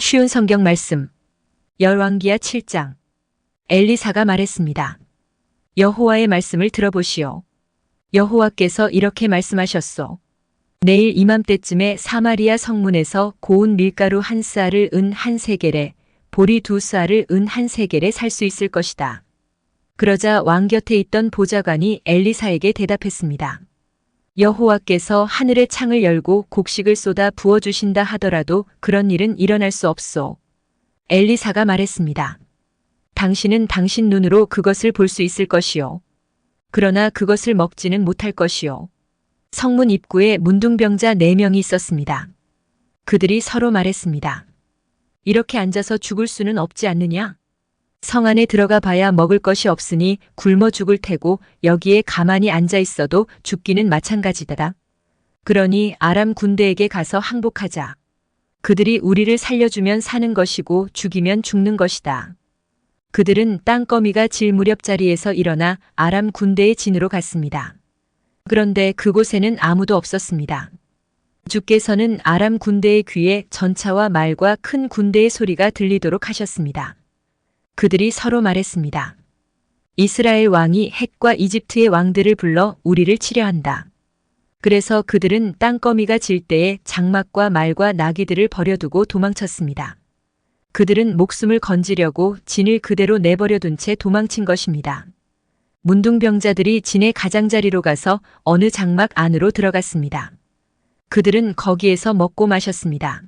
쉬운 성경 말씀. 열왕기하 7장. 엘리사가 말했습니다. 여호와의 말씀을 들어보시오. 여호와께서 이렇게 말씀하셨소. 내일 이맘때쯤에 사마리아 성문에서 고운 밀가루 한 쌀을 은 한 세겔에 보리 두 쌀을 은 한 세겔에 살 수 있을 것이다. 그러자 왕 곁에 있던 보좌관이 엘리사에게 대답했습니다. 여호와께서 하늘의 창을 열고 곡식을 쏟아 부어주신다 하더라도 그런 일은 일어날 수 없소. 엘리사가 말했습니다. 당신은 당신 눈으로 그것을 볼 수 있을 것이요. 그러나 그것을 먹지는 못할 것이요. 성문 입구에 문둥병자 4명이 있었습니다. 그들이 서로 말했습니다. 이렇게 앉아서 죽을 수는 없지 않느냐? 성 안에 들어가 봐야 먹을 것이 없으니 굶어 죽을 테고 여기에 가만히 앉아 있어도 죽기는 마찬가지다. 그러니 아람 군대에게 가서 항복하자. 그들이 우리를 살려주면 사는 것이고 죽이면 죽는 것이다. 그들은 땅거미가 질 무렵 자리에서 일어나 아람 군대의 진으로 갔습니다. 그런데 그곳에는 아무도 없었습니다. 주께서는 아람 군대의 귀에 전차와 말과 큰 군대의 소리가 들리도록 하셨습니다. 그들이 서로 말했습니다. 이스라엘 왕이 헷과 이집트의 왕들을 불러 우리를 치려 한다. 그래서 그들은 땅거미가 질 때에 장막과 말과 나귀들을 버려두고 도망쳤습니다. 그들은 목숨을 건지려고 진을 그대로 내버려둔 채 도망친 것입니다. 문둥병자들이 진의 가장자리로 가서 어느 장막 안으로 들어갔습니다. 그들은 거기에서 먹고 마셨습니다.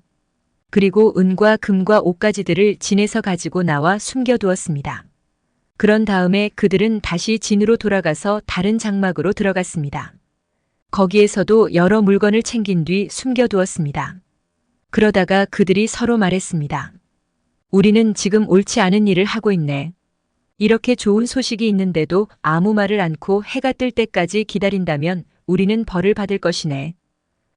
그리고 은과 금과 옷가지들을 진에서 가지고 나와 숨겨두었습니다. 그런 다음에 그들은 다시 진으로 돌아가서 다른 장막으로 들어갔습니다. 거기에서도 여러 물건을 챙긴 뒤 숨겨두었습니다. 그러다가 그들이 서로 말했습니다. 우리는 지금 옳지 않은 일을 하고 있네. 이렇게 좋은 소식이 있는데도 아무 말을 않고 해가 뜰 때까지 기다린다면 우리는 벌을 받을 것이네.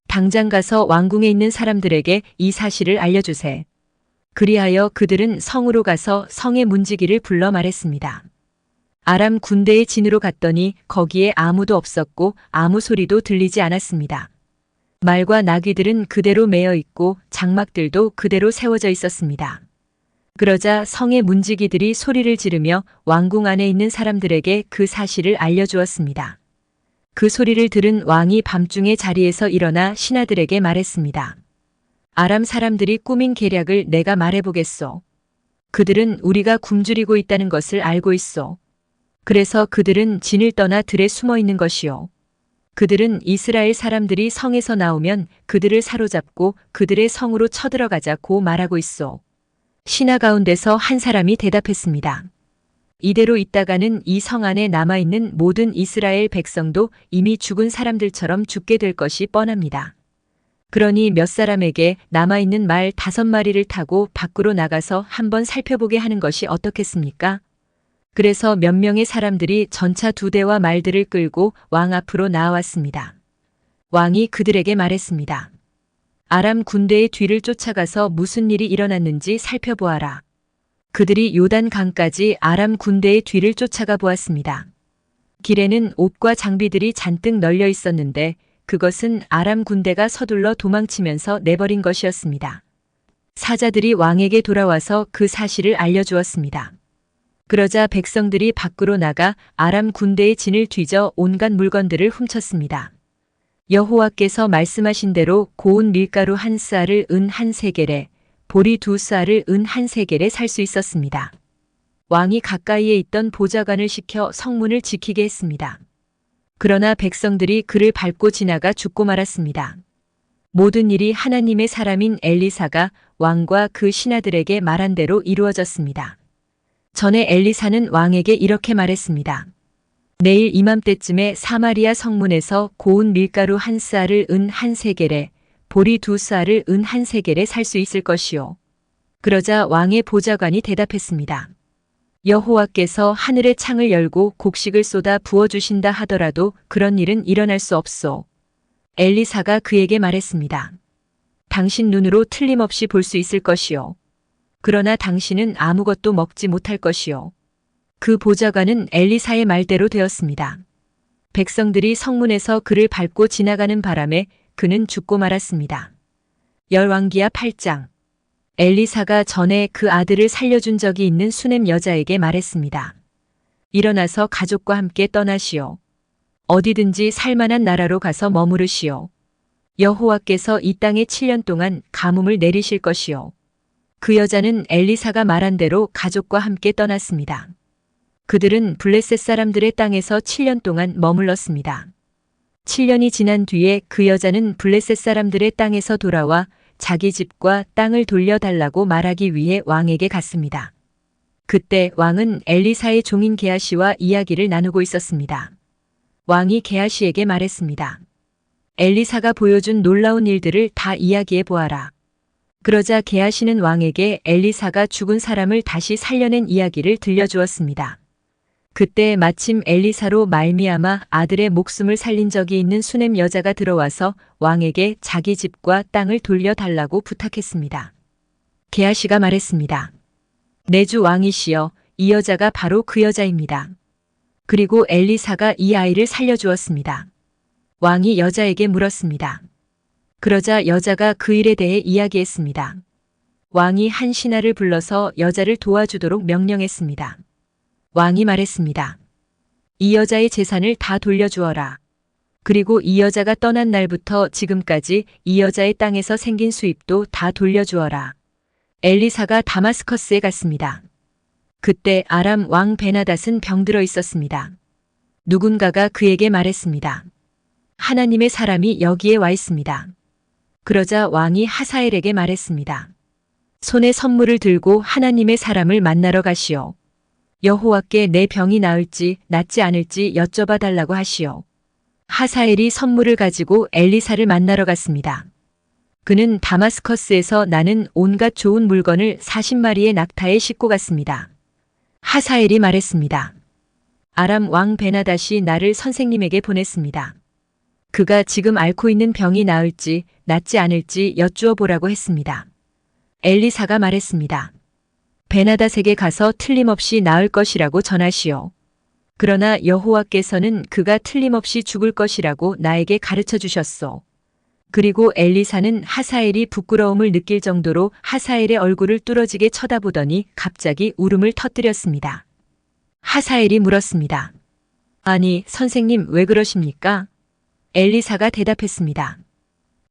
당장 가서 왕궁에 있는 사람들에게 이 사실을 알려주세. 그리하여 그들은 성으로 가서 성의 문지기를 불러 말했습니다. 아람 군대의 진으로 갔더니 거기에 아무도 없었고 아무 소리도 들리지 않았습니다. 말과 나귀들은 그대로 매여 있고 장막들도 그대로 세워져 있었습니다. 그러자 성의 문지기들이 소리를 지르며 왕궁 안에 있는 사람들에게 그 사실을 알려주었습니다. 그 소리를 들은 왕이 밤중에 자리에서 일어나 신하들에게 말했습니다. 아람 사람들이 꾸민 계략을 내가 말해보겠소. 그들은 우리가 굶주리고 있다는 것을 알고 있소. 그래서 그들은 진을 떠나 들에 숨어 있는 것이요. 그들은 이스라엘 사람들이 성에서 나오면 그들을 사로잡고 그들의 성으로 쳐들어가자고 말하고 있소. 신하 가운데서 한 사람이 대답했습니다. 이대로 있다가는 이 성 안에 남아있는 모든 이스라엘 백성도 이미 죽은 사람들처럼 죽게 될 것이 뻔합니다. 그러니 몇 사람에게 남아있는 말 5마리를 타고 밖으로 나가서 한번 살펴보게 하는 것이 어떻겠습니까? 그래서 몇 명의 사람들이 전차 2대와 말들을 끌고 왕 앞으로 나아왔습니다. 왕이 그들에게 말했습니다. 아람 군대의 뒤를 쫓아가서 무슨 일이 일어났는지 살펴보아라. 그들이 요단 강까지 아람 군대의 뒤를 쫓아가 보았습니다. 길에는 옷과 장비들이 잔뜩 널려 있었는데 그것은 아람 군대가 서둘러 도망치면서 내버린 것이었습니다. 사자들이 왕에게 돌아와서 그 사실을 알려주었습니다. 그러자 백성들이 밖으로 나가 아람 군대의 진을 뒤져 온갖 물건들을 훔쳤습니다. 여호와께서 말씀하신 대로 고운 밀가루 한 쌀을 은 한 세겔에 보리 2 쌀을 은 한 세겔에 살 수 있었습니다. 왕이 가까이에 있던 보좌관을 시켜 성문을 지키게 했습니다. 그러나 백성들이 그를 밟고 지나가 죽고 말았습니다. 모든 일이 하나님의 사람인 엘리사가 왕과 그 신하들에게 말한 대로 이루어졌습니다. 전에 엘리사는 왕에게 이렇게 말했습니다. 내일 이맘때쯤에 사마리아 성문에서 고운 밀가루 한 쌀을 은 한 세겔에 보리 2 쌀을 은 한 세겔에 살 수 있을 것이요. 그러자 왕의 보좌관이 대답했습니다. 여호와께서 하늘의 창을 열고 곡식을 쏟아 부어주신다 하더라도 그런 일은 일어날 수 없소. 엘리사가 그에게 말했습니다. 당신 눈으로 틀림없이 볼 수 있을 것이요. 그러나 당신은 아무것도 먹지 못할 것이요. 그 보좌관은 엘리사의 말대로 되었습니다. 백성들이 성문에서 그를 밟고 지나가는 바람에 그는 죽고 말았습니다. 열왕기하 8장. 엘리사가 전에 그 아들을 살려준 적이 있는 수넴 여자에게 말했습니다. 일어나서 가족과 함께 떠나시오. 어디든지 살만한 나라로 가서 머무르시오. 여호와께서 이 땅에 7년 동안 가뭄을 내리실 것이요. 그 여자는 엘리사가 말한 대로 가족과 함께 떠났습니다. 그들은 블레셋 사람들의 땅에서 7년 동안 머물렀습니다. 7년이 지난 뒤에 그 여자는 블레셋 사람들의 땅에서 돌아와 자기 집과 땅을 돌려달라고 말하기 위해 왕에게 갔습니다. 그때 왕은 엘리사의 종인 게하시와 이야기를 나누고 있었습니다. 왕이 게하시에게 말했습니다. 엘리사가 보여준 놀라운 일들을 다 이야기해 보아라. 그러자 게하시는 왕에게 엘리사가 죽은 사람을 다시 살려낸 이야기를 들려주었습니다. 그때 마침 엘리사로 말미암아 아들의 목숨을 살린 적이 있는 수넴 여자가 들어와서 왕에게 자기 집과 땅을 돌려달라고 부탁했습니다. 게하시가 말했습니다. 내 주 왕이시여, 이 여자가 바로 그 여자입니다. 그리고 엘리사가 이 아이를 살려주었습니다. 왕이 여자에게 물었습니다. 그러자 여자가 그 일에 대해 이야기했습니다. 왕이 한 신하를 불러서 여자를 도와주도록 명령했습니다. 왕이 말했습니다. 이 여자의 재산을 다 돌려주어라. 그리고 이 여자가 떠난 날부터 지금까지 이 여자의 땅에서 생긴 수입도 다 돌려주어라. 엘리사가 다마스커스에 갔습니다. 그때 아람 왕 베나닷은 병들어 있었습니다. 누군가가 그에게 말했습니다. 하나님의 사람이 여기에 와 있습니다. 그러자 왕이 하사엘에게 말했습니다. 손에 선물을 들고 하나님의 사람을 만나러 가시오. 여호와께 내 병이 나을지 낫지 않을지 여쭤봐 달라고 하시오. 하사엘이 선물을 가지고 엘리사를 만나러 갔습니다. 그는 다마스커스에서 나는 온갖 좋은 물건을 40마리의 낙타에 싣고 갔습니다. 하사엘이 말했습니다. 아람 왕 베나닷이 나를 선생님에게 보냈습니다. 그가 지금 앓고 있는 병이 나을지 낫지 않을지 여쭈어 보라고 했습니다. 엘리사가 말했습니다. 베나닷에게 가서 틀림없이 나을 것이라고 전하시오. 그러나 여호와께서는 그가 틀림없이 죽을 것이라고 나에게 가르쳐 주셨소. 그리고 엘리사는 하사엘이 부끄러움을 느낄 정도로 하사엘의 얼굴을 뚫어지게 쳐다보더니 갑자기 울음을 터뜨렸습니다. 하사엘이 물었습니다. 아니, 선생님 왜 그러십니까? 엘리사가 대답했습니다.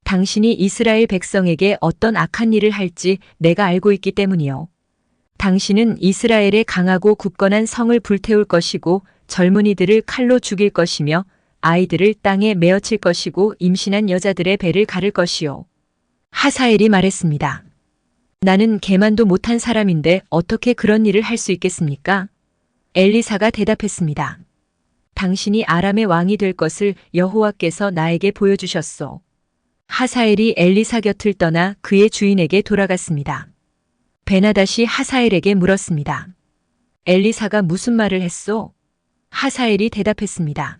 당신이 이스라엘 백성에게 어떤 악한 일을 할지 내가 알고 있기 때문이요. 당신은 이스라엘의 강하고 굳건한 성을 불태울 것이고 젊은이들을 칼로 죽일 것이며 아이들을 땅에 메어칠 것이고 임신한 여자들의 배를 가를 것이요. 하사엘이 말했습니다. 나는 개만도 못한 사람인데 어떻게 그런 일을 할 수 있겠습니까? 엘리사가 대답했습니다. 당신이 아람의 왕이 될 것을 여호와께서 나에게 보여주셨소. 하사엘이 엘리사 곁을 떠나 그의 주인에게 돌아갔습니다. 베나닷이 하사엘에게 물었습니다. 엘리사가 무슨 말을 했소? 하사엘이 대답했습니다.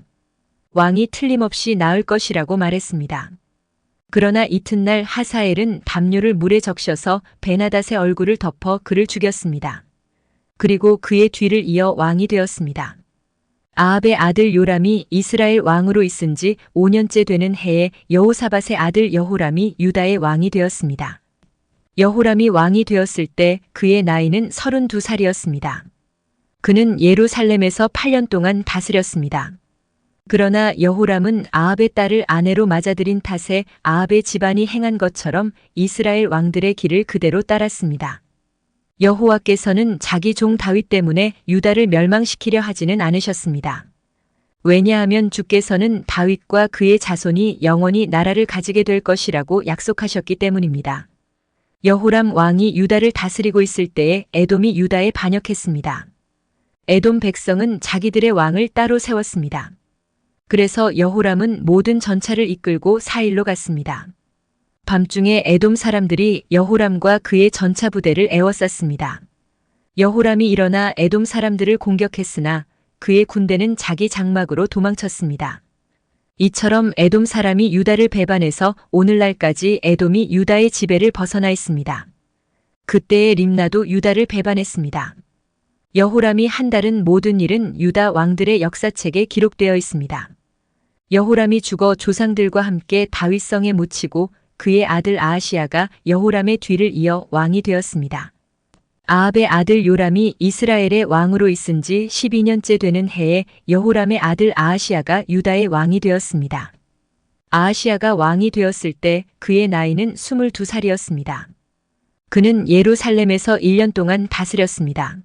왕이 틀림없이 나을 것이라고 말했습니다. 그러나 이튿날 하사엘은 담요를 물에 적셔서 베나닷의 얼굴을 덮어 그를 죽였습니다. 그리고 그의 뒤를 이어 왕이 되었습니다. 아합의 아들 요람이 이스라엘 왕으로 있은 지 5년째 되는 해에 여호사밧의 아들 여호람이 유다의 왕이 되었습니다. 여호람이 왕이 되었을 때 그의 나이는 32살이었습니다. 그는 예루살렘에서 8년 동안 다스렸습니다. 그러나 여호람은 아합의 딸을 아내로 맞아들인 탓에 아합의 집안이 행한 것처럼 이스라엘 왕들의 길을 그대로 따랐습니다. 여호와께서는 자기 종 다윗 때문에 유다를 멸망시키려 하지는 않으셨습니다. 왜냐하면 주께서는 다윗과 그의 자손이 영원히 나라를 가지게 될 것이라고 약속하셨기 때문입니다. 여호람 왕이 유다를 다스리고 있을 때에 에돔이 유다에 반역했습니다. 에돔 백성은 자기들의 왕을 따로 세웠습니다. 그래서 여호람은 모든 전차를 이끌고 사일로 갔습니다. 밤중에 에돔 사람들이 여호람과 그의 전차 부대를 에워쌌습니다. 여호람이 일어나 에돔 사람들을 공격했으나 그의 군대는 자기 장막으로 도망쳤습니다. 이처럼 에돔 사람이 유다를 배반해서 오늘날까지 에돔이 유다의 지배를 벗어나 있습니다. 그때의 림나도 유다를 배반했습니다. 여호람이 한 다른 모든 일은 유다 왕들의 역사책에 기록되어 있습니다. 여호람이 죽어 조상들과 함께 다윗성에 묻히고 그의 아들 아하시아가 여호람의 뒤를 이어 왕이 되었습니다. 아합의 아들 요람이 이스라엘의 왕으로 있은 지 12년째 되는 해에 여호람의 아들 아하시아가 유다의 왕이 되었습니다. 아하시아가 왕이 되었을 때 그의 나이는 22살이었습니다. 그는 예루살렘에서 1년 동안 다스렸습니다.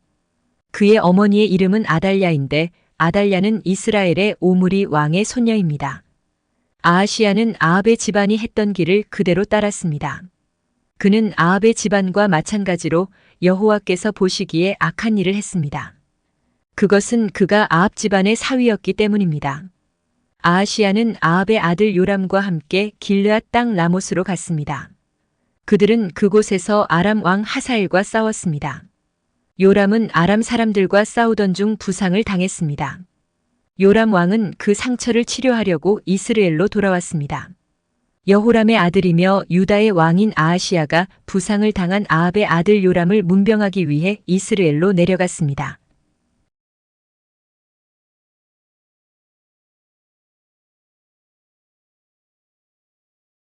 그의 어머니의 이름은 아달랴인데 아달랴는 이스라엘의 오므리 왕의 손녀입니다. 아하시아는 아합의 집안이 했던 길을 그대로 따랐습니다. 그는 아합의 집안과 마찬가지로 여호와께서 보시기에 악한 일을 했습니다. 그것은 그가 아합 집안의 사위였기 때문입니다. 아하시아는 아합의 아들 요람과 함께 길르앗 땅 라못으로 갔습니다. 그들은 그곳에서 아람 왕 하사엘과 싸웠습니다. 요람은 아람 사람들과 싸우던 중 부상을 당했습니다. 요람 왕은 그 상처를 치료하려고 이스라엘로 돌아왔습니다. 여호람의 아들이며 유다의 왕인 아하시아가 부상을 당한 아합의 아들 요람을 문병하기 위해 이스라엘로 내려갔습니다.